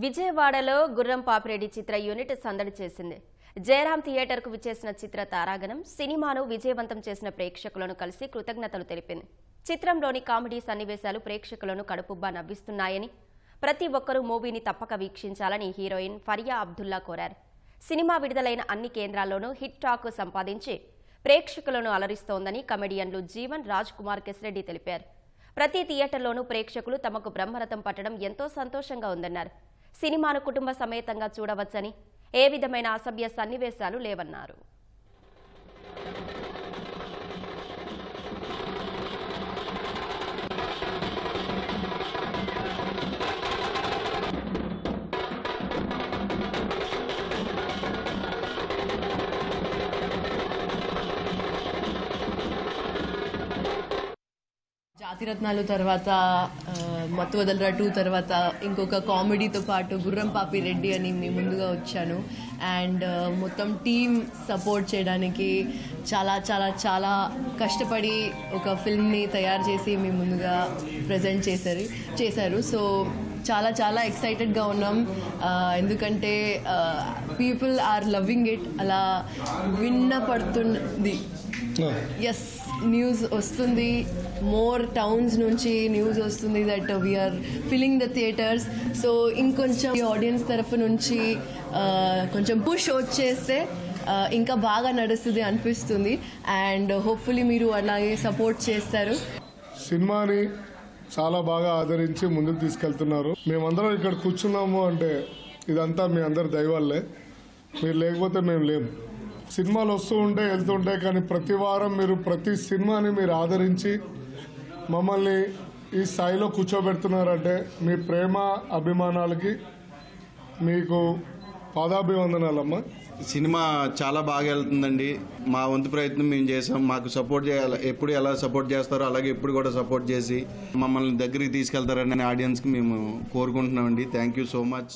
విజయవాడలో గుర్రం పాపిరెడ్డి చిత్ర యూనిట్ సందడి చేసింది. జయరాం థియేటర్కు విచ్చేసిన చిత్ర తారాగణం సినిమాను విజయవంతం చేసిన ప్రేక్షకులను కలిసి కృతజ్ఞతలు తెలిపింది. చిత్రంలోని కామెడీ సన్నివేశాలు ప్రేక్షకులను కడుపుబ్బా నవ్విస్తున్నాయని, ప్రతి ఒక్కరూ మూవీని తప్పక వీక్షించాలని హీరోయిన్ ఫరియా అబ్దుల్లా కోరారు. సినిమా విడుదలైన అన్ని కేంద్రాల్లోనూ హిట్ టాక్ సంపాదించి ప్రేక్షకులను అలరిస్తోందని కమెడియన్లు జీవన్, రాజ్ కుమార్ కెసిరెడ్డి తెలిపారు. ప్రతి థియేటర్లోనూ ప్రేక్షకులు తమకు బ్రహ్మరథం పట్టడం ఎంతో సంతోషంగా ఉందన్నారు. సినిమాను కుటుంబ సమేతంగా చూడవచ్చని, ఏ విధమైన అసభ్య సన్నివేశాలు లేవన్నారు. జాతిరత్నాలు తర్వాత మత్తు వదలరా 2 తర్వాత ఇంకొక కామెడీతో పాటు గుర్రం పాపిరెడ్డి అని మీ ముందుగా వచ్చాను. అండ్ మొత్తం టీమ్ సపోర్ట్ చేయడానికి చాలా చాలా చాలా కష్టపడి ఒక ఫిల్మ్ని తయారు చేసి మీ ముందుగా ప్రజెంట్ చేశారు. సో చాలా చాలా ఎక్సైటెడ్గా ఉన్నాం, ఎందుకంటే పీపుల్ ఆర్ లవింగ్ ఇట్. అలా విన్నపడుతుంది. ఎస్, న్యూస్ వస్తుంది, మోర్ టౌన్స్ నుంచి న్యూస్ వస్తుంది that we're filling the theatres. So ఇంకొంచెం ఆడియన్స్ తరఫు నుంచి కొంచెం పుష్ వచ్చేస్తే ఇంకా బాగా నడుస్తుంది అనిపిస్తుంది. అండ్ హోప్ఫుల్లీ మీరు అలాగే సపోర్ట్ చేస్తారు. సినిమాని చాలా బాగా ఆదరించి ముందుకు తీసుకెళ్తున్నారు. మేమందరం ఇక్కడ కూర్చున్నాము అంటే ఇదంతా మీ అందరి దయవల్లే. మీరు లేకపోతే మేము లేము. సినిమాలు వస్తూ ఉంటాయి, వెళ్తుంటాయి, కానీ ప్రతి వారం మీరు ప్రతి సినిమాని మీరు ఆదరించి మమ్మల్ని ఈ స్థాయిలో కూర్చోబెడుతున్నారంటే మీ ప్రేమ అభిమానాలకి మీకు పాదాభివందనాలమ్మా. సినిమా చాలా బాగా వెళ్తుందండి. మా వంతు ప్రయత్నం మేము చేసాం. మాకు సపోర్ట్ చేయాలి, ఎప్పుడు ఎలా సపోర్ట్ చేస్తారో అలాగే ఎప్పుడు కూడా సపోర్ట్ చేసి మమ్మల్ని దగ్గరికి తీసుకెళ్తారని ఆడియన్స్కి మేము కోరుకుంటున్నామండి. Thank you so much.